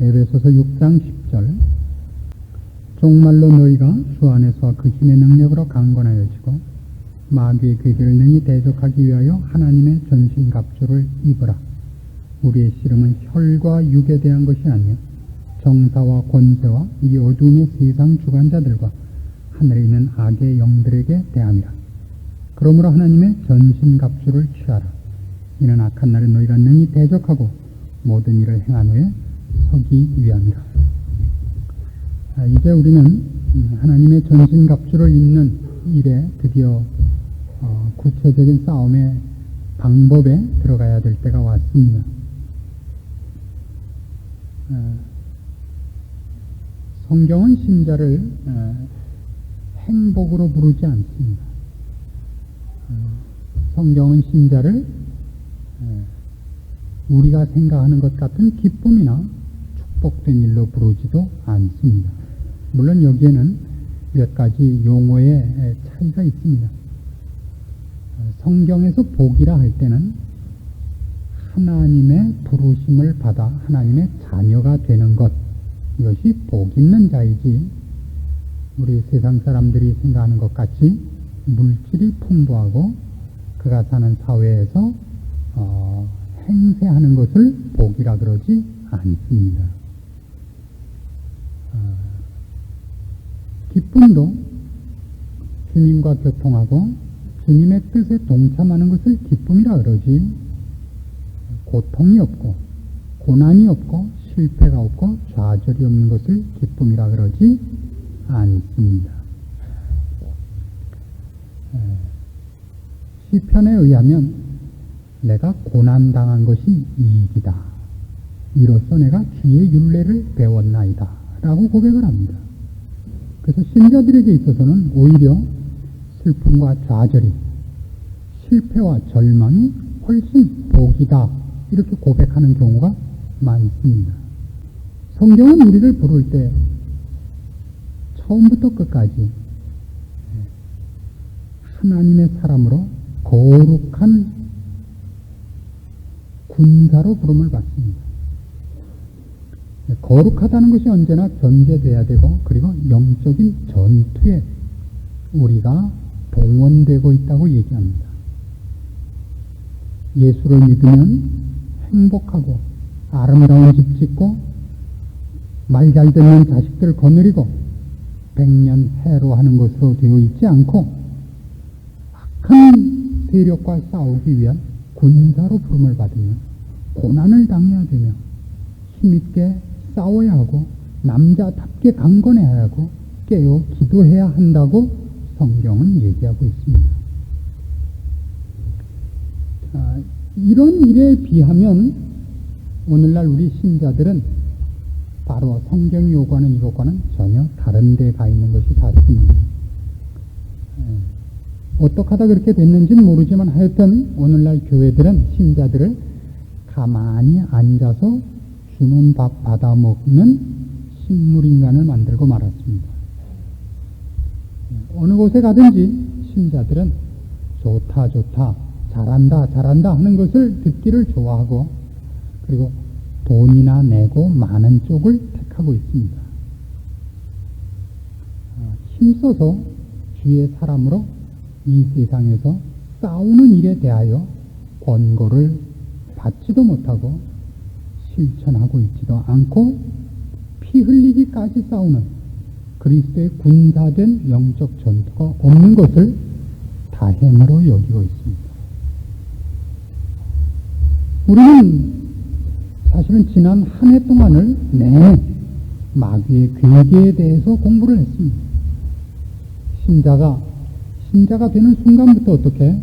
에베소서 6장 10절 정말로 너희가 주 안에서 그 힘의 능력으로 강건하여지고 마귀의 괴계를 능히 대적하기 위하여 하나님의 전신갑주를 입으라. 우리의 씨름은 혈과 육에 대한 것이 아니요 정사와 권세와 이 어두움의 세상 주관자들과 하늘에 있는 악의 영들에게 대함이라. 그러므로 하나님의 전신갑주를 취하라. 이는 악한 날에 너희가 능히 대적하고 모든 일을 행한 후에 서기 위함이라. 이제 우리는 하나님의 전신갑주를 입는 일에 드디어 구체적인 싸움의 방법에 들어가야 될 때가 왔습니다. 성경은 신자를 행복으로 부르지 않습니다. 성경은 신자를 우리가 생각하는 것 같은 기쁨이나 축복된 일로 부르지도 않습니다. 물론 여기에는 몇 가지 용어의 차이가 있습니다. 성경에서 복이라 할 때는 하나님의 부르심을 받아 하나님의 자녀가 되는 것, 이것이 복 있는 자이지 우리 세상 사람들이 생각하는 것 같이 물질이 풍부하고 그가 사는 사회에서 행세하는 것을 복이라 그러지 않습니다. 기쁨도 주님과 교통하고 주님의 뜻에 동참하는 것을 기쁨이라 그러지, 고통이 없고 고난이 없고 실패가 없고 좌절이 없는 것을 기쁨이라 그러지 않습니다. 시편에 의하면 내가 고난당한 것이 이익이다. 이로써 내가 주의 율례를 배웠나이다. 라고 고백을 합니다. 그래서 신자들에게 있어서는 오히려 슬픔과 좌절이, 실패와 절망이 훨씬 복이다. 이렇게 고백하는 경우가 많습니다. 성경은 우리를 부를 때 처음부터 끝까지 하나님의 사람으로 거룩한 군사로 부름을 받습니다. 거룩하다는 것이 언제나 전제돼야 되고, 그리고 영적인 전투에 우리가 동원되고 있다고 얘기합니다. 예수를 믿으면 행복하고 아름다운 집 짓고 말 잘 듣는 자식들 거느리고 백년 해로하는 것으로 되어 있지 않고 악한 세력과 싸우기 위한 군사로 부름을 받으며 고난을 당해야 되며 힘있게 싸워야 하고 남자답게 강건해야 하고 깨어 기도해야 한다고 성경은 얘기하고 있습니다. 이런 일에 비하면 오늘날 우리 신자들은 바로 성경이 요구하는 이것과는 전혀 다른 데 가 있는 것이 사실입니다. 어떻게 하다 그렇게 됐는지는 모르지만 하여튼 오늘날 교회들은 신자들을 가만히 앉아서 주는 밥 받아 먹는 식물인간을 만들고 말았습니다. 어느 곳에 가든지 신자들은 좋다 좋다, 잘한다 잘한다 하는 것을 듣기를 좋아하고, 그리고 돈이나 내고 많은 쪽을 택하고 있습니다. 힘써서 주의 사람으로 이 세상에서 싸우는 일에 대하여 권고를 받지도 못하고 실천하고 있지도 않고 피 흘리기까지 싸우는 그리스도의 군사된 영적 전투가 없는 것을 다행으로 여기고 있습니다. 우리는 사실은 지난 한 해 동안을 내내 마귀의 괴계에 대해서 공부를 했습니다. 신자가 되는 순간부터 어떻게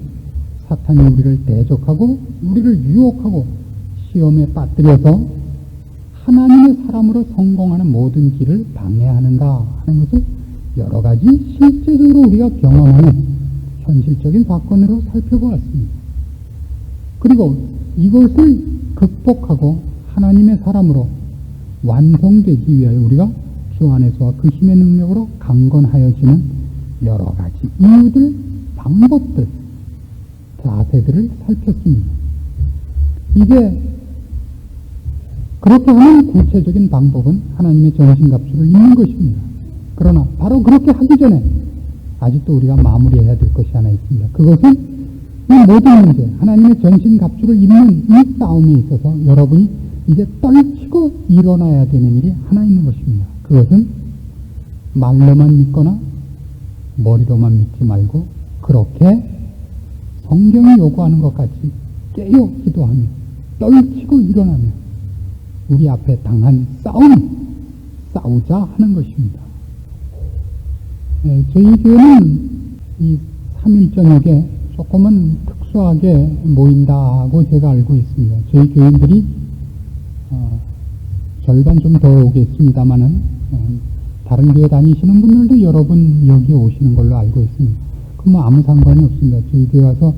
사탄이 우리를 대적하고 우리를 유혹하고 시험에 빠뜨려서 하나님의 사람으로 성공하는 모든 길을 방해하는가 하는 것을 여러 가지 실제적으로 우리가 경험하는 현실적인 사건으로 살펴보았습니다. 그리고 이것을 극복하고 하나님의 사람으로 완성되기 위하여 우리가 주 안에서와 그 힘의 능력으로 강건하여지는 여러 가지 이유들, 방법들, 자세들을 살폈습니다. 이제 그렇게 하는 구체적인 방법은 하나님의 전신갑주를 입는 것입니다. 그러나 바로 그렇게 하기 전에 아직도 우리가 마무리해야 될 것이 하나 있습니다. 그것은 이 모든 문제, 하나님의 전신갑주를 입는 이 싸움에 있어서 여러분이 이제 떨치고 일어나야 되는 일이 하나 있는 것입니다. 그것은 말로만 믿거나 머리로만 믿지 말고 그렇게 성경이 요구하는 것 같이 깨어 기도하며 떨치고 일어나며 우리 앞에 당한 싸우자 하는 것입니다. 저희 교회는 이 3일 저녁에 조금은 특수하게 모인다고 제가 알고 있습니다. 저희 교인들이 절반 좀 더 오겠습니다만은 다른 교회 다니시는 분들도 여러분 여기 오시는 걸로 알고 있습니다. 그 뭐 아무 상관이 없습니다. 저희 교회 와서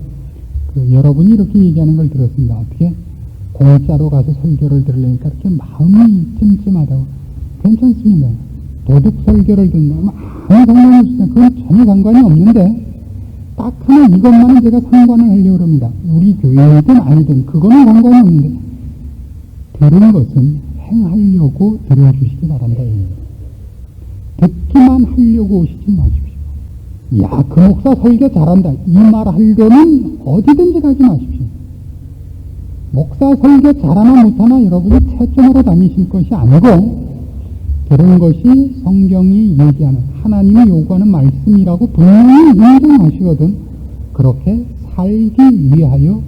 여러분이 이렇게 얘기하는 걸 들었습니다. 어떻게 공짜로 가서 설교를 들으려니까 이렇게 마음이 찜찜하다고. 괜찮습니다. 도둑 설교를 듣는다면 아무 상관이 없습니다. 그건 전혀 상관이 없는데 딱 하나 이것만은 제가 상관을 하려고 합니다. 우리 교회이든 아니든 그거는 상관이 없는데 들은 것은 행하려고 들어주시기 바란다. 듣기만 하려고 오시지 마십시오. 야, 그 목사 설교 잘한다. 이 말 하려면 어디든지 가지 마십시오. 목사 설교 잘하나 못하나 여러분이 채점하러 다니실 것이 아니고 그런 것이 성경이 얘기하는 하나님이 요구하는 말씀이라고 분명히 인정하시거든 그렇게 살기 위하여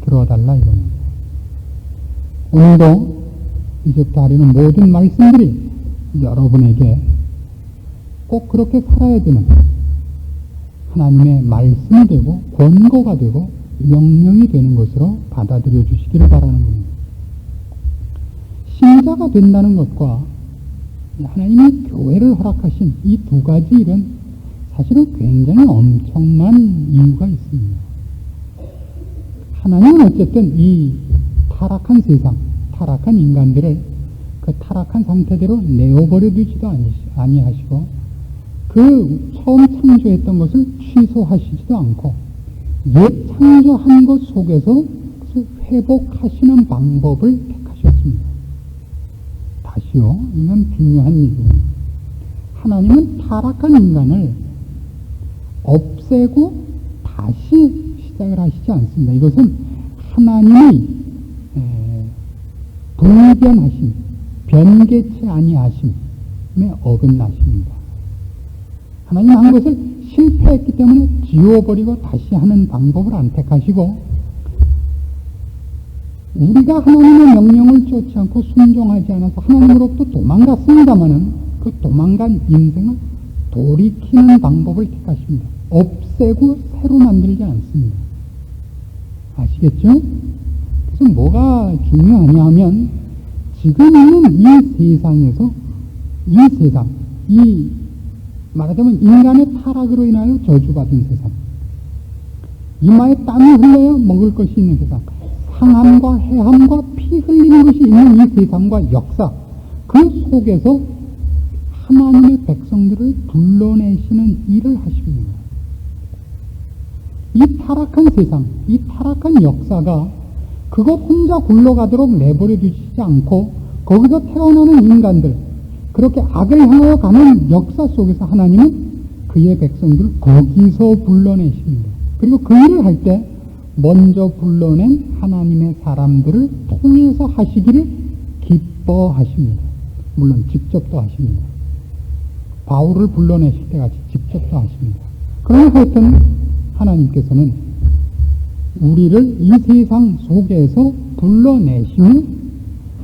들어달라 이겁니다. 오늘도 이제부터 하려는 모든 말씀들이 여러분에게 꼭 그렇게 살아야 되는 하나님의 말씀이 되고 권고가 되고 명령이 되는 것으로 받아들여 주시기를 바라는 겁니다. 신자가 된다는 것과 하나님이 교회를 허락하신 이 두 가지 일은 사실은 굉장히 엄청난 이유가 있습니다. 하나님은 어쨌든 이 타락한 세상, 타락한 인간들을 그 타락한 상태대로 내어버려 두지도 아니하시고 그 처음 창조했던 것을 취소하시지도 않고 옛 창조한 것 속에서 그것을 회복하시는 방법을 택하셨습니다. 다시요, 이건 중요한 얘기입니다. 하나님은 타락한 인간을 없애고 다시 시작을 하시지 않습니다. 이것은 하나님의 불변하심, 변개치 아니하심에 어긋나십니다. 하나님 한 것을 실패했기 때문에 지워버리고 다시 하는 방법을 안 택하시고 우리가 하나님의 명령을 쫓지 않고 순종하지 않아서 하나님으로부터 도망갔습니다마는 그 도망간 인생은 돌이키는 방법을 택하십니다. 없애고 새로 만들지 않습니다. 아시겠죠? 그래서 뭐가 중요하냐 하면 지금 있는 이 세상에서 말하자면 인간의 타락으로 인하여 저주받은 세상, 이마에 땀이 흘러야 먹을 것이 있는 세상, 상함과 해함과 피 흘리는 것이 있는 이 세상과 역사, 그 속에서 하나님의 백성들을 불러내시는 일을 하십니다. 이 타락한 세상, 이 타락한 역사가 그것 혼자 굴러가도록 내버려 두시지 않고 거기서 태어나는 인간들, 그렇게 악을 향하여 가는 역사 속에서 하나님은 그의 백성들을 거기서 불러내십니다. 그리고 그 일을 할 때 먼저 불러낸 하나님의 사람들을 통해서 하시기를 기뻐하십니다. 물론 직접도 하십니다. 바울을 불러내실 때 같이 직접도 하십니다. 그러나 하여튼 하나님께서는 우리를 이 세상 속에서 불러내시며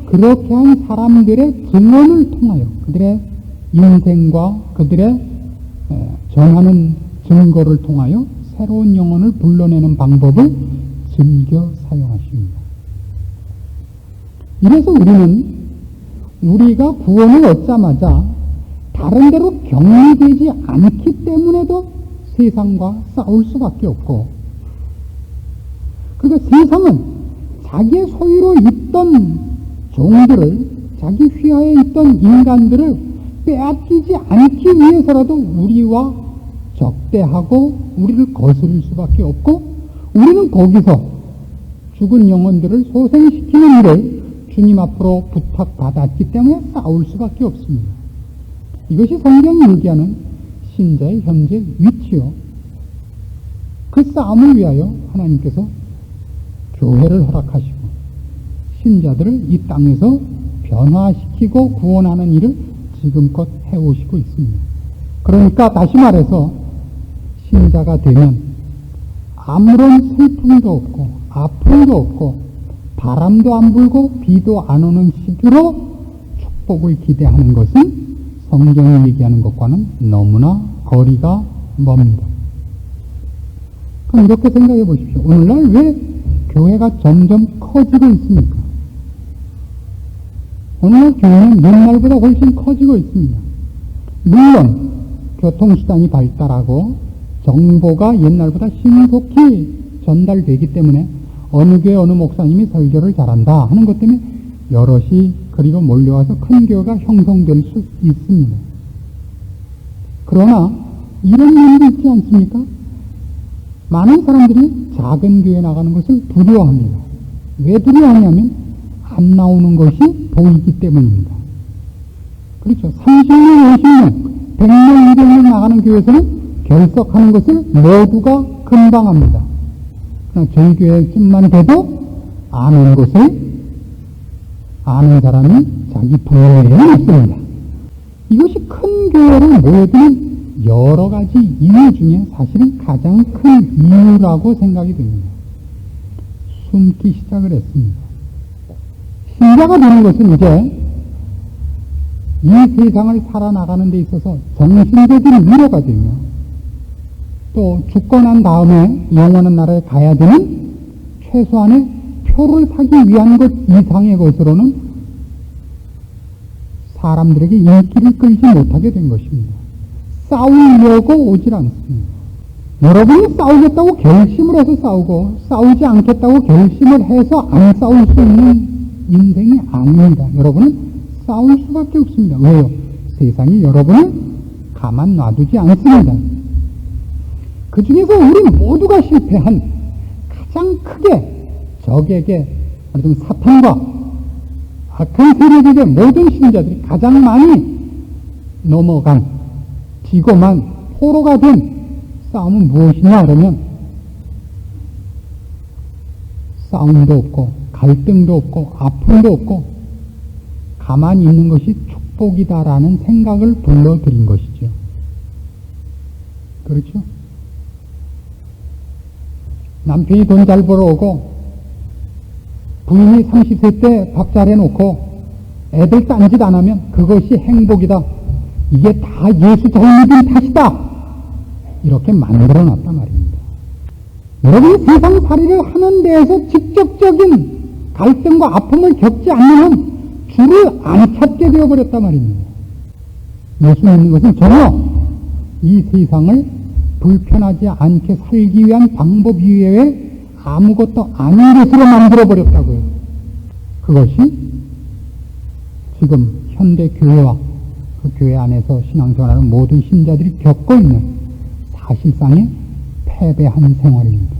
그렇게 한 사람들의 증언을 통하여 그들의 인생과 그들의 전하는 증거를 통하여 새로운 영혼을 불러내는 방법을 즐겨 사용하십니다. 이래서 우리는 우리가 구원을 얻자마자 다른 데로 격리되지 않기 때문에도 세상과 싸울 수밖에 없고, 그러니까 세상은 자기의 소유로 있던 종들을, 자기 휘하에 있던 인간들을 빼앗기지 않기 위해서라도 우리와 적대하고 우리를 거스릴 수밖에 없고, 우리는 거기서 죽은 영혼들을 소생시키는 일을 주님 앞으로 부탁받았기 때문에 싸울 수밖에 없습니다. 이것이 성경이 얘기하는 신자의 현재 위치요. 그 싸움을 위하여 하나님께서 교회를 허락하시고 신자들을 이 땅에서 변화시키고 구원하는 일을 지금껏 해오시고 있습니다. 그러니까 다시 말해서 신자가 되면 아무런 슬픔도 없고 아픔도 없고 바람도 안 불고 비도 안 오는 시기로 축복을 기대하는 것은 성경이 얘기하는 것과는 너무나 거리가 멉니다. 그럼 이렇게 생각해 보십시오. 오늘날 왜 교회가 점점 커지고 있습니까? 오늘날 교회는 옛날보다 훨씬 커지고 있습니다. 물론 교통수단이 발달하고 정보가 옛날보다 신속히 전달되기 때문에 어느 교회 어느 목사님이 설교를 잘한다 하는 것 때문에 여럿이 그리고 몰려와서 큰 교회가 형성될 수 있습니다. 그러나 이런 면도 있지 않습니까? 많은 사람들이 작은 교회 나가는 것을 두려워합니다. 왜 두려워하냐면 안 나오는 것이 보이기 때문입니다. 그렇죠. 30명, 50명, 100명, 200명 나가는 교회에서는 결석하는 것을 모두가 금방 합니다. 그러나 저희 교회쯤만 돼도 아는 것을 아는 사람이 자기 부모에게 없습니다. 이것이 큰 교회를 모여드는 여러 가지 이유 중에 사실은 가장 큰 이유라고 생각이 됩니다. 숨기 시작을 했습니다. 신자가 되는 것은 이제 이 세상을 살아나가는 데 있어서 정신적인 위로가 되며 또 죽고 난 다음에 영원한 나라에 가야 되는 최소한의 표를 사기 위한 것 이상의 것으로는 사람들에게 인기를 끌지 못하게 된 것입니다. 싸우려고 오질 않습니다. 여러분이 싸우겠다고 결심을 해서 싸우고 싸우지 않겠다고 결심을 해서 안 싸울 수 있는 인생이 아닙니다. 여러분은 싸울 수밖에 없습니다. 왜요? 세상이 여러분을 가만 놔두지 않습니다. 그 중에서 우리 모두가 실패한 가장 크게 적에게, 말하자면 사탄과 악한 세력에게 모든 신자들이 가장 많이 넘어간, 지고만 포로가 된 싸움은 무엇이냐 그러면 싸움도 없고 갈등도 없고 아픔도 없고 가만히 있는 것이 축복이다라는 생각을 불러들인 것이죠. 그렇죠? 남편이 돈 잘 벌어오고 부인이 30세 때 밥 잘 해놓고 애들 딴짓 안 하면 그것이 행복이다. 이게 다 예수 잘 믿은 탓이다. 이렇게 만들어놨단 말입니다. 여러분이 세상 살이를 하는 데에서 직접적인 갈등과 아픔을 겪지 않는 한 주를 안 찾게 되어버렸단 말입니다. 예수 믿는 것은 전혀 이 세상을 불편하지 않게 살기 위한 방법 이외에 아무것도 아닌 것으로 만들어버렸다고요. 그것이 지금 현대 교회와 그 교회 안에서 신앙생활하는 모든 신자들이 겪고 있는 사실상의 패배한 생활입니다.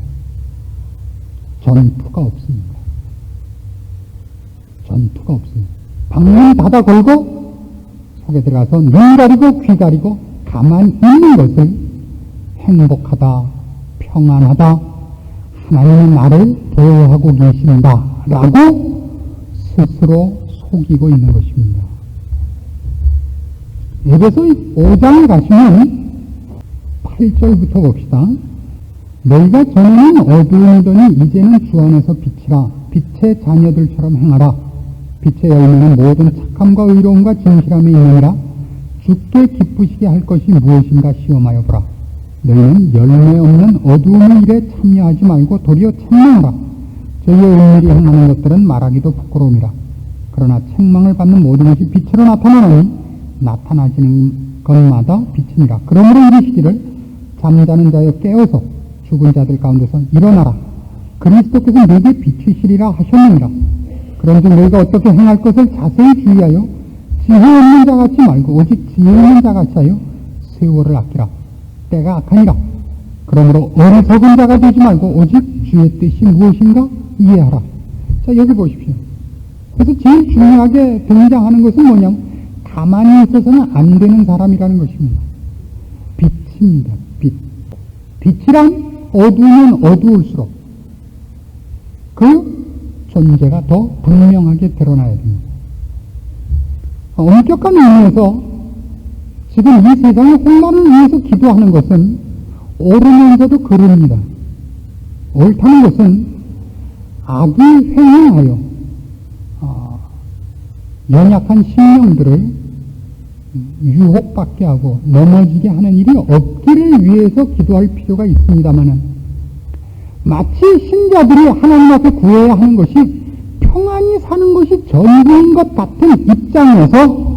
전투가 없습니다. 전투가 없습니다. 방문 닫아 걸고 속에 들어가서 눈 가리고 귀 가리고 가만히 있는 것을 행복하다, 평안하다, 하나님은 나를 보호하고 계신다 라고 스스로 속이고 있는 것입니다. 에베소 5장에 가시면 8절부터 봅시다. 너희가 전에는 어두움이더니 이제는 주 안에서 빛이라. 빛의 자녀들처럼 행하라. 빛의 열매는 모든 착함과 의로움과 진실함에 있느니라. 주께 기쁘시게 할 것이 무엇인가 시험하여 보라. 너희는 열매 없는 어두움의 일에 참여하지 말고 도리어 책망하라. 저희의 은밀히 행하는 것들은 말하기도 부끄러움이라. 그러나 책망을 받는 모든 것이 빛으로 나타나노니 나타나지는 것마다 빛이니라. 그러므로 이르시기를 잠자는 자여 깨어서 죽은 자들 가운데서 일어나라. 그리스도께서 너희에게 빛이시리라 하셨느니라. 그런즉 너희가 어떻게 행할 것을 자세히 주의하여 지혜 없는 자같이 말고 오직 지혜 있는 자같이 하여 세월을 아끼라. 때가 악하니라. 그러므로 어리석은 자가 되지 말고 오직 주의 뜻이 무엇인가 이해하라. 자, 여기 보십시오. 그래서 제일 중요하게 등장하는 것은 뭐냐면 가만히 있어서는 안 되는 사람이라는 것입니다. 빛입니다. 빛. 빛이란 어두우면 어두울수록 그 존재가 더 분명하게 드러나야 됩니다. 엄격한 의미에서 지금 이 세상의 혼란을 위해서 기도하는 것은 옳으면서도 그릅니다. 옳다는 것은 악이 횡행하여 연약한 심령들을 유혹받게 하고 넘어지게 하는 일이 없기를 위해서 기도할 필요가 있습니다마는, 마치 신자들이 하나님 앞에 구해야 하는 것이 평안히 사는 것이 전부인 것 같은 입장에서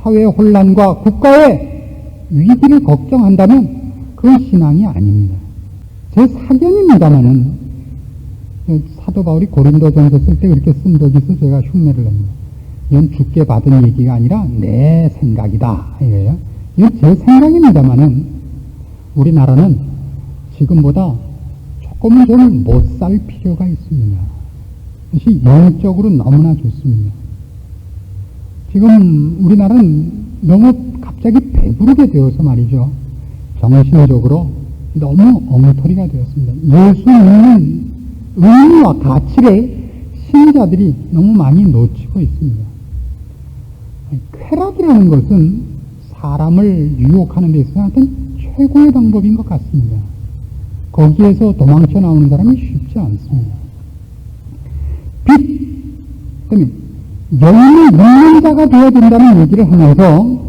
사회의 혼란과 국가의 위기를 걱정한다면 그건 신앙이 아닙니다. 제 사견입니다마는 사도 바울이 고린도전서 쓸 때 그렇게 쓴 적이 있어서 제가 흉내를 냅니다. 이건 주께 받은 얘기가 아니라 내 생각이다 이거예요. 이건 제 생각입니다마는 우리나라는 지금보다 조금은 좀 못 살 필요가 있습니다. 그것이 영적으로 너무나 좋습니다. 지금 우리나라는 너무 갑자기 배부르게 되어서 말이죠. 정신적으로 너무 엉터리가 되었습니다. 예수 믿는 의미와 가치를 신자들이 너무 많이 놓치고 있습니다. 쾌락이라는 것은 사람을 유혹하는 데 있어서 하여튼 최고의 방법인 것 같습니다. 거기에서 도망쳐 나오는 사람이 쉽지 않습니다. 빛, 그다음에 열매 맺는 자가 되어야 된다는 얘기를 하면서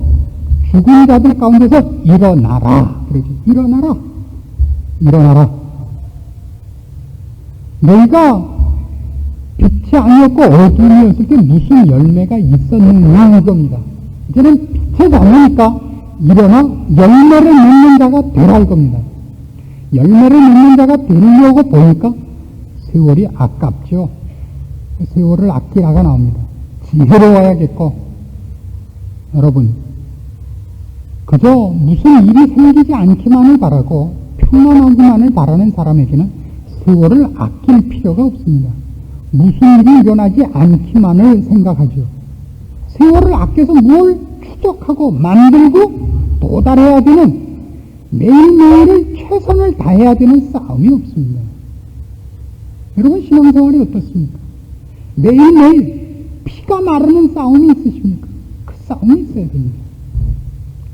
죽은 자들 가운데서 일어나라. 그러지. 일어나라. 일어나라. 너희가 빛이 아니었고 어둠이었을 때 무슨 열매가 있었느냐 이겁니다. 이제는 빛의 자녀니까 일어나 열매를 맺는 자가 되라 이겁니다. 열매를 맺는 자가 되려고 보니까 세월이 아깝죠. 세월을 아끼라가 나옵니다. 지혜로워야겠고, 여러분 그저 무슨 일이 생기지 않기만을 바라고 평안하기만을 바라는 사람에게는 세월을 아낄 필요가 없습니다. 무슨 일이 일어나지 않기만을 생각하죠. 세월을 아껴서 뭘 추적하고 만들고 도달해야 되는, 매일매일을 최선을 다해야 되는 싸움이 없습니다. 여러분 신앙생활이 어떻습니까? 매일매일 피가 마르는 싸움이 있으십니까? 그 싸움이 있어야 됩니다.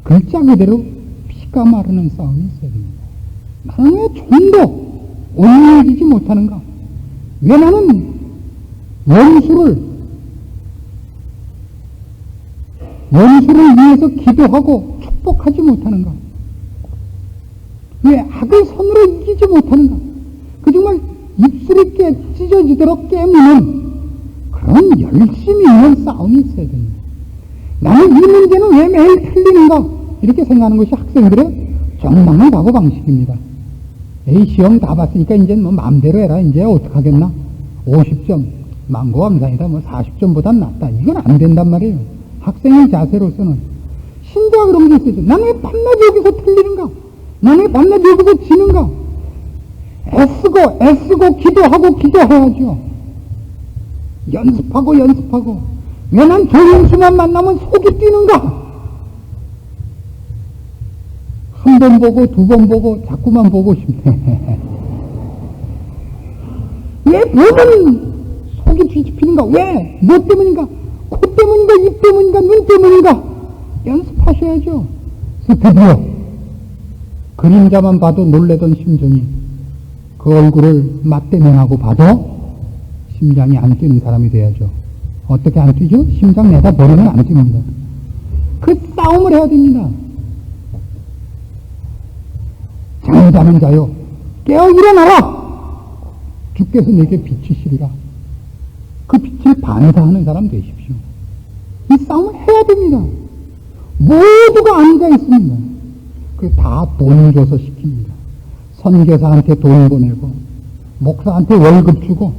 글자 그대로 피가 마르는 싸움이 있어야 됩니다. 나는 왜 좀 더 온유해지지 못하는가? 왜 나는 원수를 위해서 기도하고 축복하지 못하는가? 왜 악을 선으로 이기지 못하는가? 그 정말 입술이 찢어지도록 깨무는 그런 열심히 있는 싸움이 있어야 됩니다. 나는 이 문제는 왜 매일 틀리는가? 이렇게 생각하는 것이 학생들의 정당한 사고방식입니다. 에이, 시험 다 봤으니까 이제 뭐 마음대로 해라. 이제 어떡하겠나? 50점. 망고왕상이다. 뭐 40점보단 낫다. 이건 안 된단 말이에요. 학생의 자세로서는. 신자 그런 게 있어요. 나는 왜 밤낮 여기서 틀리는가? 나는 왜 밤낮 여기서 지는가? 애쓰고 기도하고 기도해야죠. 연습하고. 왜 난 조영수만 만나면 속이 뛰는가? 한 번 보고 두 번 보고 자꾸만 보고 싶네. 왜 보면 속이 뒤집히는가? 왜? 뭐 때문인가? 코 때문인가? 입 때문인가? 눈 때문인가? 연습하셔야죠. 그래서 드디어 그림자만 봐도 놀래던 심정이 그 얼굴을 맞대면하고 봐도 심장이 안 뛰는 사람이 돼야죠. 어떻게 안 뛰죠? 심장 내다 버리면 안 뛰습니다. 그 싸움을 해야 됩니다. 잠자는 자요, 깨어 일어나라! 주께서 내게 비추시리라. 그 빛을 반사하는 사람 되십시오. 이 싸움을 해야 됩니다. 모두가 앉아 있습니다. 그 다 돈 줘서 시킵니다. 선교사한테 돈 보내고, 목사한테 월급 주고,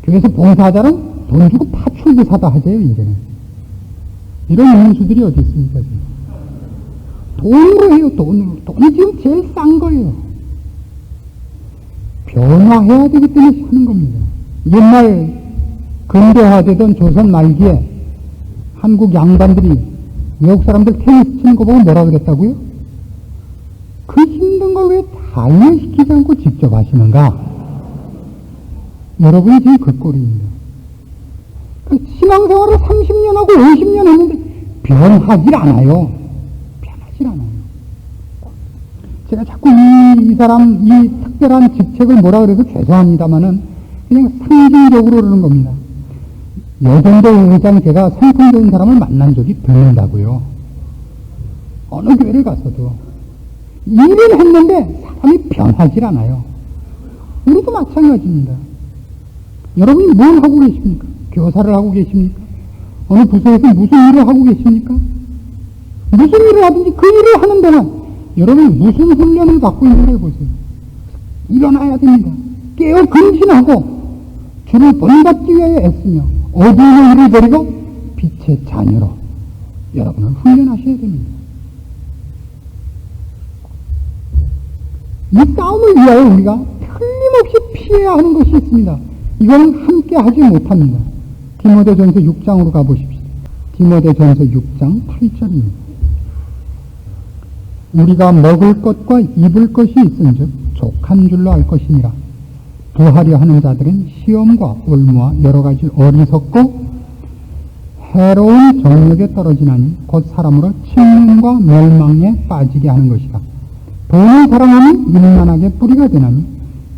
교회에서 봉사자는 돈 주고 파출기 사다 하재요, 이제는. 이런 인수들이 어디 있습니까, 지금? 돈으로 해요, 돈으로. 돈이 지금 제일 싼 거예요. 변화해야 되기 때문에 하는 겁니다. 옛날 근대화되던 조선 말기에 한국 양반들이 외국 사람들 테니스 치는 거 보고 뭐라 그랬다고요? 그 힘든 걸 왜 단련시키지 않고 직접 하시는가? 여러분이 지금 그 꼴입니다. 신앙생활을 30년 하고 50년 했는데 변하질 않아요. 변하질 않아요. 제가 자꾸 이 사람, 이 특별한 직책을 뭐라 그래도 죄송합니다만은 그냥 상징적으로 그러는 겁니다. 여전도 회장 제가 성품 좋은 사람을 만난 적이 드문다고요. 어느 교회를 가서도. 일을 했는데 사람이 변하질 않아요. 우리도 마찬가지입니다. 여러분이 뭘 하고 계십니까? 교사를 하고 계십니까? 어느 부서에서 무슨 일을 하고 계십니까? 무슨 일을 하든지 그 일을 하는 동안 여러분이 무슨 훈련을 받고 있는가 해보세요. 일어나야 됩니다. 깨어 근신하고 주를 본받기 위하여 애쓰며 어두운 일을 버리고 빛의 자녀로 여러분을 훈련하셔야 됩니다. 이 싸움을 위하여 우리가 틀림없이 피해야 하는 것이 있습니다. 이거는 함께 하지 못합니다. 디모데전서 6장으로 가보십시오. 디모데전서 6장 8절입니다. 우리가 먹을 것과 입을 것이 있은즉 족한 줄로 알 것이니라. 부하려 하는 자들은 시험과 올무와 여러 가지 어리석고 해로운 정력에 떨어지나니 곧 사람으로 침륜과 멸망에 빠지게 하는 것이다. 돈을 사랑하면 일만하게 뿌리가 되나니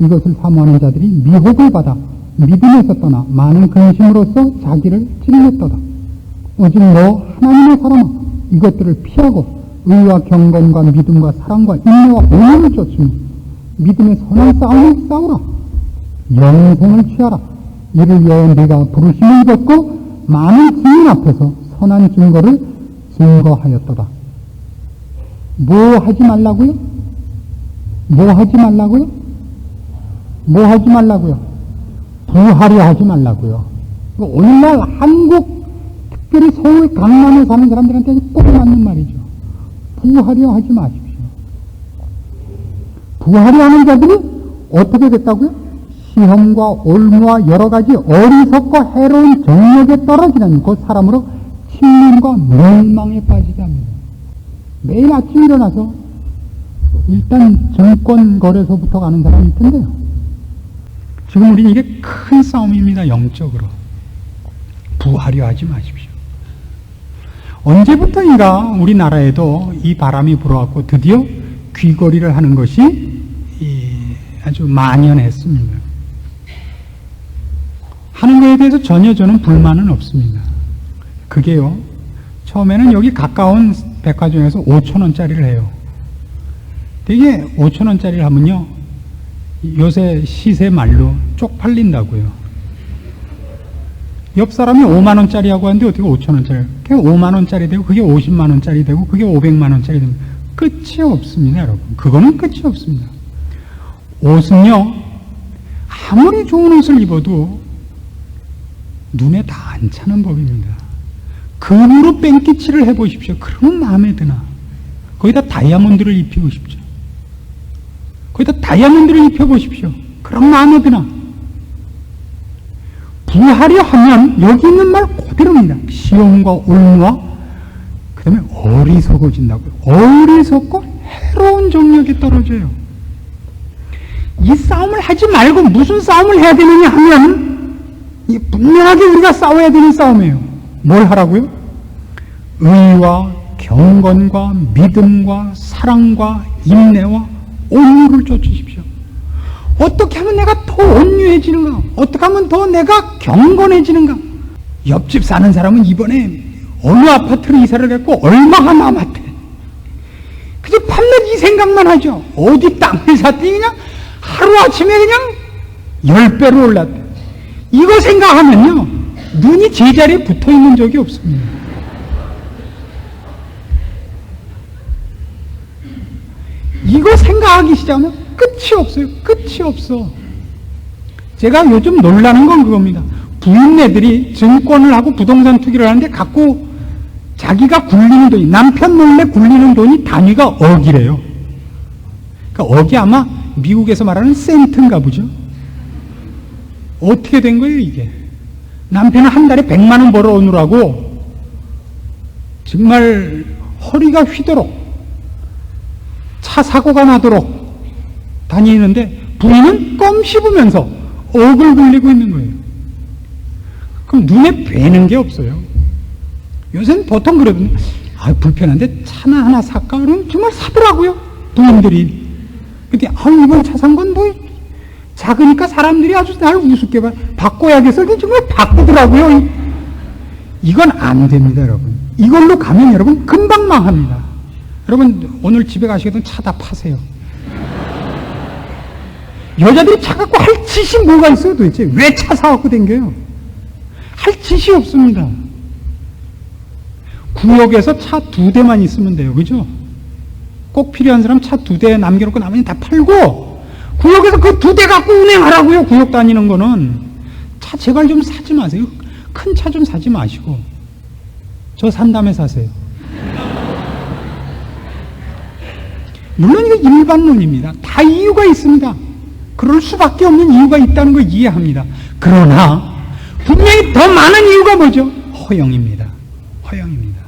이것을 사모하는 자들이 미혹을 받아 믿음에서 떠나 많은 근심으로써 자기를 찔렸도다. 오직 너 하나님의 사람아 이것들을 피하고 의와 경건과 믿음과 사랑과 인내와 온유를 쫓으며 믿음의 선한 싸움을 싸우라. 영생을 취하라. 이를 위하여 네가 부르심을 받고 많은 증인 앞에서 선한 증거를 증거하였도다. 뭐 하지 말라고요? 뭐 하지 말라고요? 뭐 하지 말라고요? 부하려 하지 말라고요. 오늘날 한국, 특별히 서울, 강남에 사는 사람들한테 꼭 맞는 말이죠. 부하려 하지 마십시오. 부하려 하는 자들이 어떻게 됐다고요? 시험과 올무와 여러 가지 어리석고 해로운 정력에 떨어지는 그 사람으로 침륜과 멸망에 빠지게 합니다. 매일 아침 일어나서 일단 증권거래소부터 가는 사람이 있던데요. 지금 우리는 이게 큰 싸움입니다. 영적으로. 부하려 하지 마십시오. 언제부터인가 우리나라에도 이 바람이 불어왔고 드디어 귀걸이를 하는 것이 아주 만연했습니다. 하는 것에 대해서 전혀 저는 불만은 없습니다. 그게요, 처음에는 여기 가까운 백화점에서 5,000원짜리를 해요. 되게 5,000원짜리를 하면요, 요새 시세 말로 쪽팔린다고요. 옆 사람이 5만원짜리 하고 하는데 어떻게 5,000원짜리, 그게 5만원짜리 되고 그게 50만원짜리 되고 그게 500만원짜리 됩니다. 끝이 없습니다, 여러분. 그거는 끝이 없습니다. 옷은요, 아무리 좋은 옷을 입어도 눈에 다 안 차는 법입니다. 금으로 뺑기칠을 해보십시오. 그러면 마음에 드나. 거기다 다이아몬드를 입히고 싶죠. 거기다 다이아몬드를 입혀보십시오. 그럼 마음에 드나. 부하려 하면 여기 있는 말 그대로입니다. 시험과 올무와 그 다음에 어리석어진다고요. 어리석고 해로운 정력에 떨어져요. 이 싸움을 하지 말고 무슨 싸움을 해야 되느냐 하면 이게 분명하게 우리가 싸워야 되는 싸움이에요. 뭘 하라고요? 의와 경건과 믿음과 사랑과 인내와 온유를 쫓으십시오. 어떻게 하면 내가 더 온유해지는가? 어떻게 하면 더 내가 경건해지는가? 옆집 사는 사람은 이번에 어느 아파트로 이사를 했고 얼마가 남았대. 그저 밤낮 이 생각만 하죠. 어디 땅을 샀더니 그냥 하루아침에 그냥 10배로 올랐대. 이거 생각하면요, 눈이 제자리에 붙어 있는 적이 없습니다. 이거 생각하기 시작하면 끝이 없어요. 끝이 없어. 제가 요즘 놀라는 건 그겁니다. 부인네들이 증권을 하고 부동산 투기를 하는데 갖고 자기가 굴리는 돈이, 남편 몰래 굴리는 돈이 단위가 억이래요. 그러니까 억이 아마 미국에서 말하는 센트인가 보죠. 어떻게 된 거예요, 이게? 남편은 한 달에 100만 원 벌어오느라고 정말 허리가 휘도록 차 사고가 나도록 다니는데 부인은 껌 씹으면서 억을 굴리고 있는 거예요. 그럼 눈에 뵈는 게 없어요. 요새는 보통 그러거든요. 아, 불편한데 차나 하나 살까? 그러면 정말 사더라고요. 부인들이. 근데 이번 차 산 건 뭐 작으니까 사람들이 아주 날 우습게 봐. 바꿔야겠어. 정말 바꾸더라고요. 이건 안 됩니다, 여러분. 이걸로 가면 여러분 금방 망합니다. 여러분 오늘 집에 가시거든 차 다 파세요. 여자들이 차 갖고 할 짓이 뭐가 있어요 도대체? 왜 차 사갖고 댕겨요? 할 짓이 없습니다. 구역에서 차 2대만 있으면 돼요. 그죠? 꼭 필요한 사람 차 2대 남겨놓고 나머지는 다 팔고 구역에서 그 2대 갖고 운행하라고요. 구역 다니는 거는. 차 제발 좀 사지 마세요. 큰 차 좀 사지 마시고 저 산 다음에 사세요. 물론 이거 일반론입니다. 다 이유가 있습니다. 그럴 수밖에 없는 이유가 있다는 걸 이해합니다. 그러나 분명히 더 많은 이유가 뭐죠? 허영입니다. 허영입니다.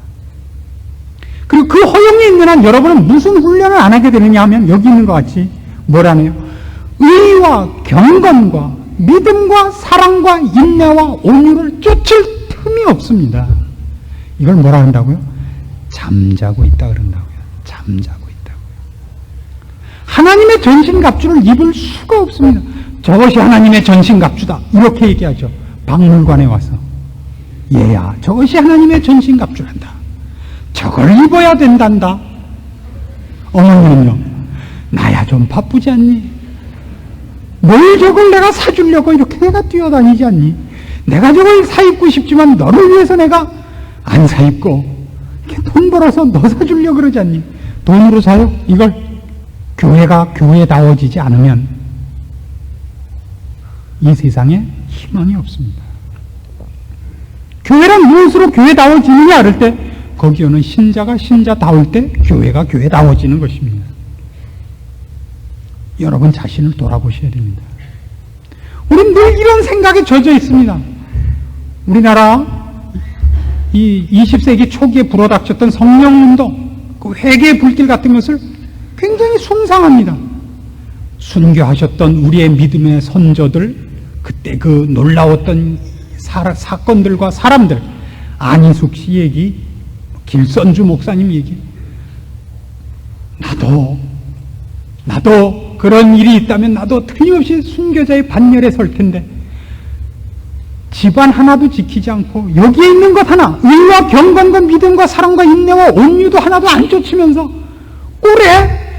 그리고 그 허영이 있는 한 여러분은 무슨 훈련을 안 하게 되느냐 하면 여기 있는 것 같이 뭐라네요? 의와 경건과 믿음과 사랑과 인내와 온유를 쫓을 틈이 없습니다. 이걸 뭐라 한다고요? 잠자고 있다 그런다고요. 잠자고 있다고요. 하나님의 전신갑주를 입을 수가 없습니다. 저것이 하나님의 전신갑주다. 이렇게 얘기하죠. 박물관에 와서. 얘야, 저것이 하나님의 전신갑주란다. 저걸 입어야 된단다. 어머니는요, 나야 좀 바쁘지 않니? 뭘 저걸 내가 사주려고 이렇게 내가 뛰어다니지 않니? 내가 저걸 사입고 싶지만 너를 위해서 내가 안 사입고 이렇게 돈 벌어서 너 사주려고 그러지 않니? 돈으로 사요? 이걸 교회가 교회다워지지 않으면 이 세상에 희망이 없습니다. 교회란 무엇으로 교회다워지느냐 할 때 거기 오는 신자가 신자다울 때 교회가 교회다워지는 것입니다. 여러분 자신을 돌아보셔야 됩니다. 우리는 늘 이런 생각에 젖어 있습니다. 우리나라 이 20세기 초기에 불어닥쳤던 성령운동, 그 회개의 불길 같은 것을 굉장히 숭상합니다. 순교하셨던 우리의 믿음의 선조들, 그때 그 놀라웠던 사건들과 사람들, 안희숙 씨 얘기, 길선주 목사님 얘기, 나도 그런 일이 있다면 나도 틀림없이 순교자의 반열에 설 텐데 집안 하나도 지키지 않고 여기에 있는 것 하나, 의와 경건과 믿음과 사랑과 인내와 온유도 하나도 안 쫓으면서 꼴에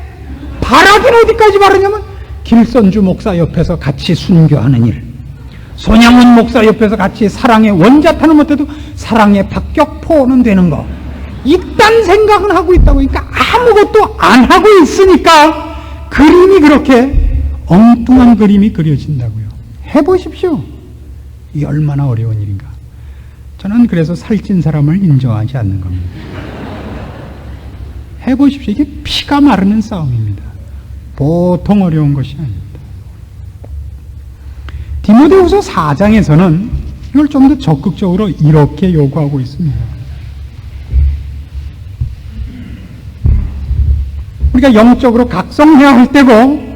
바라긴 어디까지 바르냐면 길선주 목사 옆에서 같이 순교하는 일, 손양훈 목사 옆에서 같이 사랑의 원자탄은 못해도 사랑의 박격포는 되는 거, 이딴 생각은 하고 있다고. 그러니까 아무것도 안 하고 있으니까 그림이 그렇게 엉뚱한 그림이 그려진다고요. 해보십시오. 이게 얼마나 어려운 일인가. 저는 그래서 살찐 사람을 인정하지 않는 겁니다. 해보십시오. 이게 피가 마르는 싸움입니다. 보통 어려운 것이 아닙니다. 디모데후서 4장에서는 이걸 좀 더 적극적으로 이렇게 요구하고 있습니다. 우리가 영적으로 각성해야 할 때고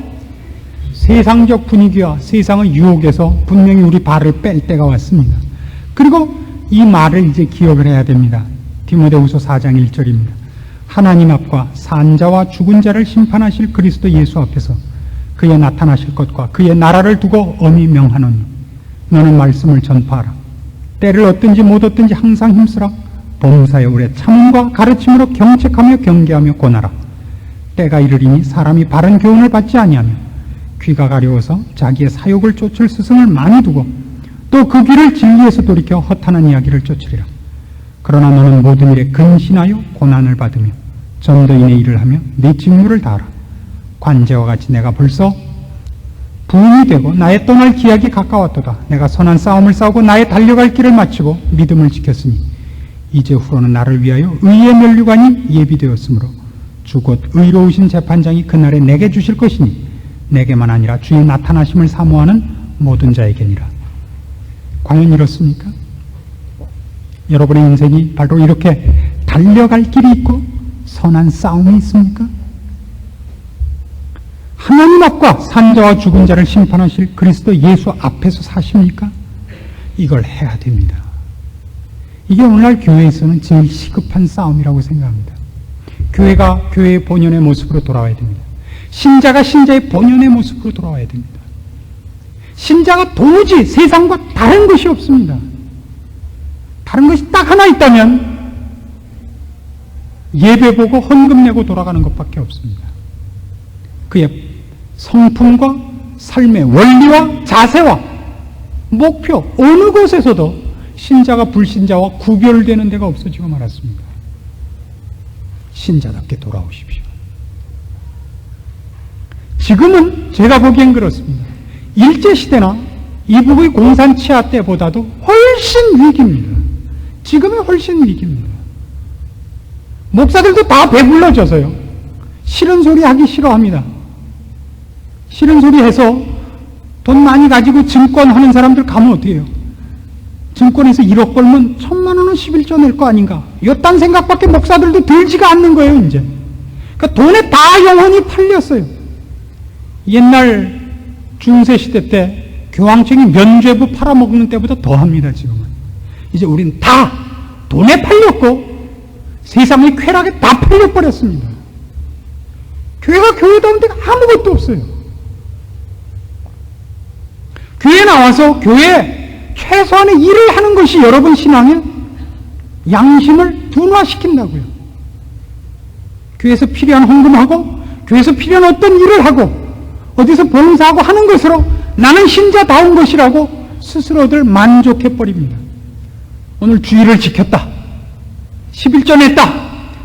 세상적 분위기와 세상의 유혹에서 분명히 우리 발을 뺄 때가 왔습니다. 그리고 이 말을 이제 기억을 해야 됩니다. 디모데후서 4장 1절입니다. 하나님 앞과 산자와 죽은 자를 심판하실 그리스도 예수 앞에서 그의 나타나실 것과 그의 나라를 두고 엄히 명하노니 너는 말씀을 전파하라. 때를 얻든지 못 얻든지 항상 힘쓰라. 범사에 오래 참음과 가르침으로 경책하며 경계하며 권하라. 때가 이르리니 사람이 바른 교훈을 받지 아니하며 귀가 가려워서 자기의 사욕을 쫓을 스승을 많이 두고 또 그 귀를 진리에서 돌이켜 허탄한 이야기를 쫓으리라. 그러나 너는 모든 일에 근신하여 고난을 받으며 전도인의 일을 하며 네 직무를 다하라. 관제와 같이 내가 벌써 부인이 되고 나의 떠날 기약이 가까웠도다. 내가 선한 싸움을 싸우고 나의 달려갈 길을 마치고 믿음을 지켰으니 이제 후로는 나를 위하여 의의 면류관이 예비되었으므로 주 곧 의로우신 재판장이 그날에 내게 주실 것이니 내게만 아니라 주의 나타나심을 사모하는 모든 자에게니라. 과연 이렇습니까? 여러분의 인생이 바로 이렇게 달려갈 길이 있고 선한 싸움이 있습니까? 하나님 앞과 산자와 죽은 자를 심판하실 그리스도 예수 앞에서 사십니까? 이걸 해야 됩니다. 이게 오늘날 교회에서는 제일 시급한 싸움이라고 생각합니다. 교회가 교회의 본연의 모습으로 돌아와야 됩니다. 신자가 신자의 본연의 모습으로 돌아와야 됩니다. 신자가 도무지 세상과 다른 것이 없습니다. 다른 것이 딱 하나 있다면 예배 보고 헌금 내고 돌아가는 것밖에 없습니다. 그의 성품과 삶의 원리와 자세와 목표 어느 곳에서도 신자가 불신자와 구별되는 데가 없어지고 말았습니다. 신자답게 돌아오십시오. 지금은 제가 보기엔 그렇습니다. 일제시대나 이북의 공산 치하 때보다도 훨씬 위기입니다. 지금은 훨씬 위기입니다. 목사들도 다 배불러져서요. 싫은 소리 하기 싫어합니다. 싫은 소리 해서 돈 많이 가지고 증권 하는 사람들 가면 어때요? 증권에서 1억 벌면 1,000만 원은 11조 낼 거 아닌가? 이딴 생각밖에 목사들도 들지가 않는 거예요, 이제. 그러니까 돈에 다 영혼이 팔렸어요. 옛날 중세시대 때 교황청이 면죄부 팔아먹는 때보다 더 합니다, 지금은. 이제 우린 다 돈에 팔렸고 세상의 쾌락에 다 팔려버렸습니다. 교회가 교회다운 데가 아무것도 없어요. 교회에 나와서 교회에 최소한의 일을 하는 것이 여러분 신앙의 양심을 둔화시킨다고요. 교회에서 필요한 헌금하고 교회에서 필요한 어떤 일을 하고 어디서 봉사하고 하는 것으로 나는 신자다운 것이라고 스스로들 만족해버립니다. 오늘 주일을 지켰다. 11전 했다.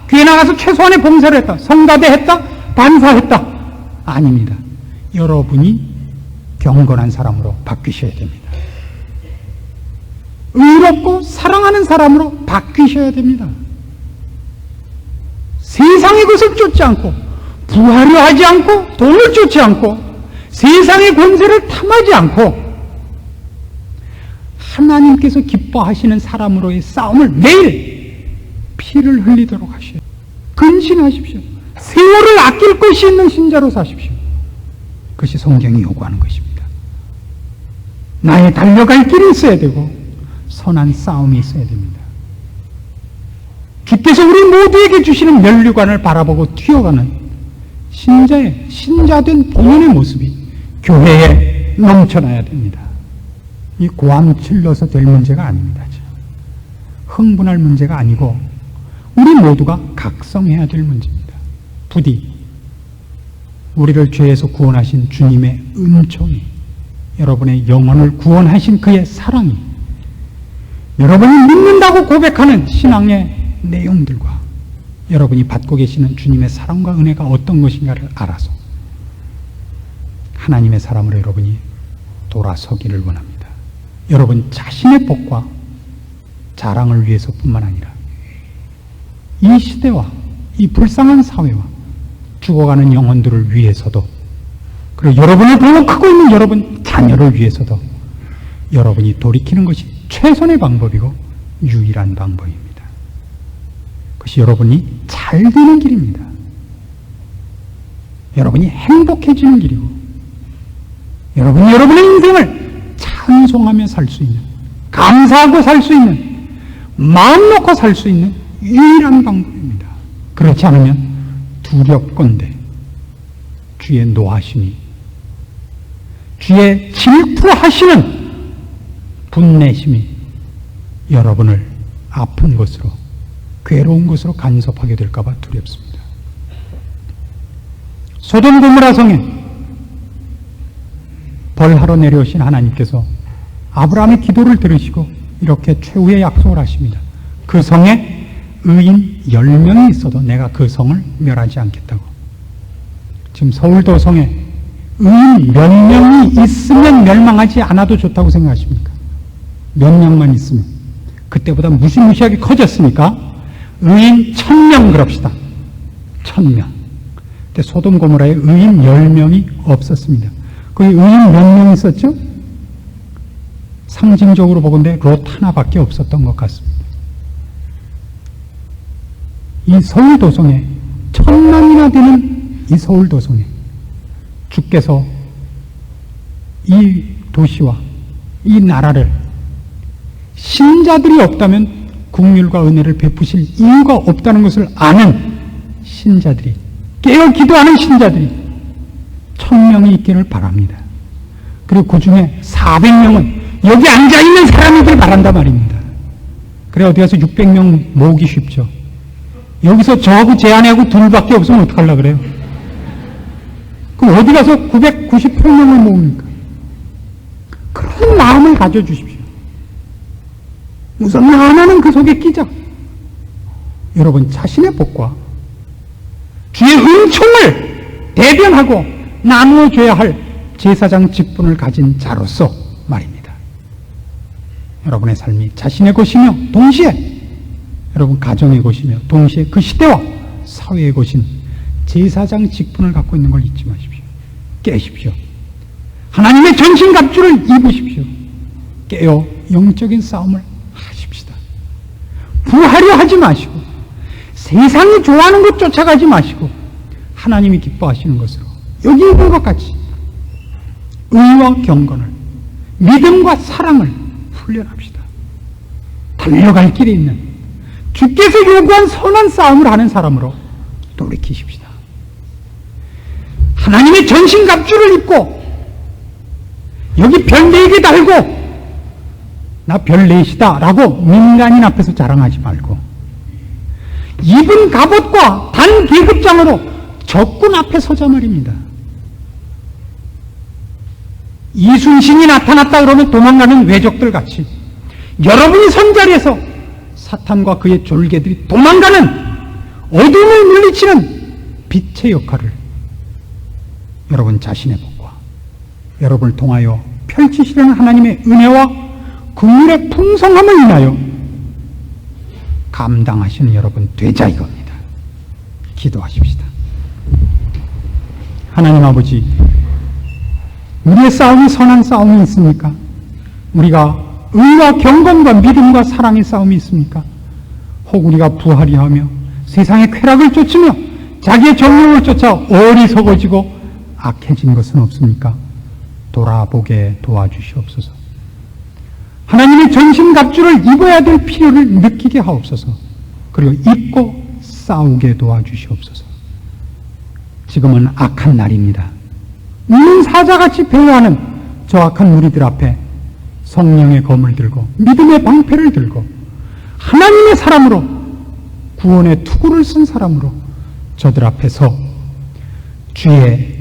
교회 나가서 최소한의 봉사를 했다. 성가대 했다. 반사했다. 아닙니다. 여러분이 경건한 사람으로 바뀌셔야 됩니다. 의롭고 사랑하는 사람으로 바뀌셔야 됩니다. 세상의 것을 쫓지 않고 부하려 하지 않고 돈을 쫓지 않고 세상의 권세를 탐하지 않고 하나님께서 기뻐하시는 사람으로의 싸움을 매일 피를 흘리도록 하셔요. 근신하십시오. 세월을 아낄 것이 있는 신자로 사십시오. 그것이 성경이 요구하는 것입니다. 나의 달려갈 길이 있어야 되고 선한 싸움이 있어야 됩니다. 주께서 우리 모두에게 주시는 면류관을 바라보고 뛰어가는 신자된 본연의 모습이 교회에 넘쳐나야 됩니다. 이 고함질러서 될 문제가 아닙니다. 흥분할 문제가 아니고 우리 모두가 각성해야 될 문제입니다. 부디 우리를 죄에서 구원하신 주님의 은총이, 여러분의 영혼을 구원하신 그의 사랑이, 여러분이 믿는다고 고백하는 신앙의 내용들과 여러분이 받고 계시는 주님의 사랑과 은혜가 어떤 것인가를 알아서 하나님의 사람으로 여러분이 돌아서기를 원합니다. 여러분 자신의 복과 자랑을 위해서뿐만 아니라 이 시대와 이 불쌍한 사회와 죽어가는 영혼들을 위해서도, 그리고 여러분을 보고 크고 있는 여러분 자녀를 위해서도 여러분이 돌이키는 것이 최선의 방법이고 유일한 방법입니다. 그것이 여러분이 잘 되는 길입니다. 여러분이 행복해지는 길이고 여러분이 여러분의 인생을 찬송하며 살 수 있는, 감사하고 살 수 있는, 마음 놓고 살 수 있는 유일한 방법입니다. 그렇지 않으면 두렵건대 주의 노하심이, 주의 질투하시는 분내심이 여러분을 아픈 것으로, 괴로운 것으로 간섭하게 될까봐 두렵습니다. 소돔 고모라 성에 벌하러 내려오신 하나님께서 아브라함의 기도를 들으시고 이렇게 최후의 약속을 하십니다. 그 성에 의인 10명이 있어도 내가 그 성을 멸하지 않겠다고. 지금 서울도성에 의인 몇 명이 있으면 멸망하지 않아도 좋다고 생각하십니까? 몇 명만 있으면. 그때보다 무시무시하게 커졌으니까 의인 1000명 그럽시다. 1000명. 근데 소돔 고모라에 의인 10명이 없었습니다. 거기 의인 몇 명 있었죠? 상징적으로 보건대 롯 하나밖에 없었던 것 같습니다. 이 서울도성에 1000명이나 되는 이 서울도성에 주께서 이 도시와 이 나라를 신자들이 없다면 긍휼과 은혜를 베푸실 이유가 없다는 것을 아는 신자들이, 깨어 기도하는 신자들이 1000명이 있기를 바랍니다. 그리고 그 중에 400명은 여기 앉아있는 사람이길 바란단 말입니다. 그래 어디 가서 600명 모으기 쉽죠. 여기서 저하고 제 아내하고 둘밖에 없으면 어떡하려고 그래요? 그럼 어디 가서 998명을 모읍니까? 그런 마음을 가져주십시오. 우선 하나는 그 속에 끼자. 여러분 자신의 복과 주의 은총을 대변하고 나누어줘야 할 제사장 직분을 가진 자로서 말입니다. 여러분의 삶이 자신의 것이며 동시에 여러분 가정의 것이며 동시에 그 시대와 사회의 것인 제사장 직분을 갖고 있는 걸 잊지 마십시오. 깨십시오. 하나님의 전신갑주를 입으십시오. 깨어 영적인 싸움을 하십시다. 부하려 하지 마시고 세상이 좋아하는 것 쫓아가지 마시고 하나님이 기뻐하시는 것으로 여기 있는 것 같이 의와 경건을, 믿음과 사랑을 훈련합시다. 달려갈 길에 있는 주께서 요구한 선한 싸움을 하는 사람으로 돌이키십시다. 하나님의 전신갑주를 입고 여기 별 4개 달고 나 별 4시다 라고 민간인 앞에서 자랑하지 말고 입은 갑옷과 단 계급장으로 적군 앞에 서자 말입니다. 이순신이 나타났다 그러면 도망가는 외적들 같이 여러분이 선 자리에서 사탄과 그의 졸개들이 도망가는 어둠을 물리치는 빛의 역할을 여러분 자신의 복과 여러분을 통하여 펼치시려는 하나님의 은혜와 긍휼의 풍성함을 인하여 감당하시는 여러분 되자 이겁니다. 기도하십시다. 하나님 아버지, 우리의 싸움이 선한 싸움이 있습니까? 우리가 의와 경건과 믿음과 사랑의 싸움이 있습니까? 혹 우리가 부하려 하며 세상의 쾌락을 쫓으며 자기의 정욕을 쫓아 어리석어지고 악해진 것은 없습니까? 돌아보게 도와주시옵소서. 하나님의 전신갑주를 입어야 될 필요를 느끼게 하옵소서. 그리고 입고 싸우게 도와주시옵소서. 지금은 악한 날입니다. 이는 사자같이 배회하는 저 악한 무리들 앞에 성령의 검을 들고 믿음의 방패를 들고 하나님의 사람으로 구원의 투구를 쓴 사람으로 저들 앞에서 주의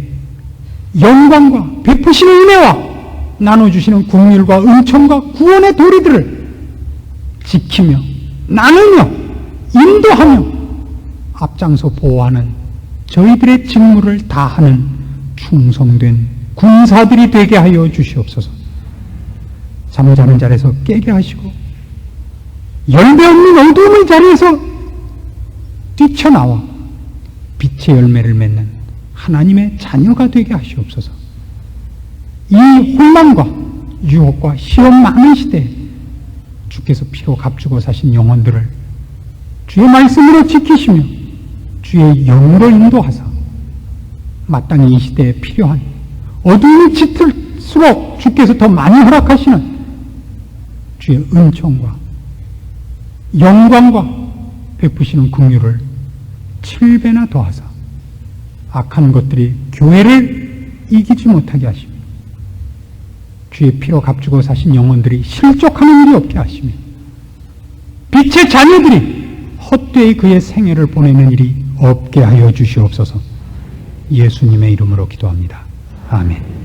영광과 베푸시는 은혜와 나눠주시는 긍휼과 은총과 구원의 도리들을 지키며 나누며 인도하며 앞장서 보호하는 저희들의 직무를 다하는 충성된 군사들이 되게 하여 주시옵소서. 잠자는 자리에서 깨게 하시고 열매 없는 어두움의 자리에서 뛰쳐나와 빛의 열매를 맺는 하나님의 자녀가 되게 하시옵소서. 이 혼란과 유혹과 시험 많은 시대에 주께서 피로 값주고 사신 영혼들을 주의 말씀으로 지키시며 주의 영으로 인도하사 마땅히 이 시대에 필요한 어둠이 짙을수록 주께서 더 많이 허락하시는 주의 은총과 영광과 베푸시는 긍휼을 7배나 더하사 악한 것들이 교회를 이기지 못하게 하시며 주의 피로 값주고 사신 영혼들이 실족하는 일이 없게 하시며 빛의 자녀들이 헛되이 그의 생애를 보내는 일이 없게 하여 주시옵소서. 예수님의 이름으로 기도합니다. 아멘.